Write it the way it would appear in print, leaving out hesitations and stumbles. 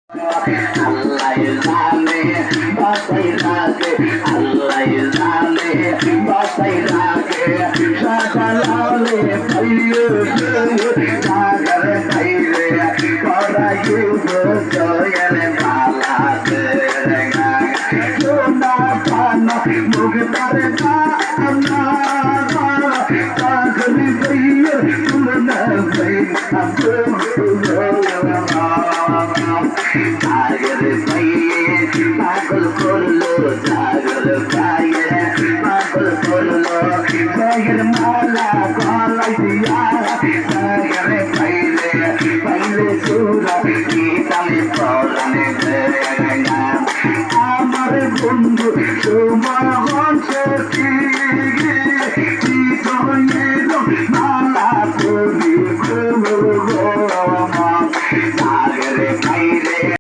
আল্লাহ জানে বাসাই রাখে, আল্লাহ জানে বাসাই রাখে, সকালে পাইয়ে সাগর খাইলে করাইয়ে জয়ের পালাতে সোনা পানা মুখ তারে পানা সাগরি পাইয়ে তুলনা পাই সাগর পাইয়ে পাগল করলো, সাগর পাইয়ে পাগল করলো, সাগর মালা গলায় দিয়া সাগর পাইলে পাইলে সুরা গীতালে পরানে আমার বন্ধু তোমার হচ্ছে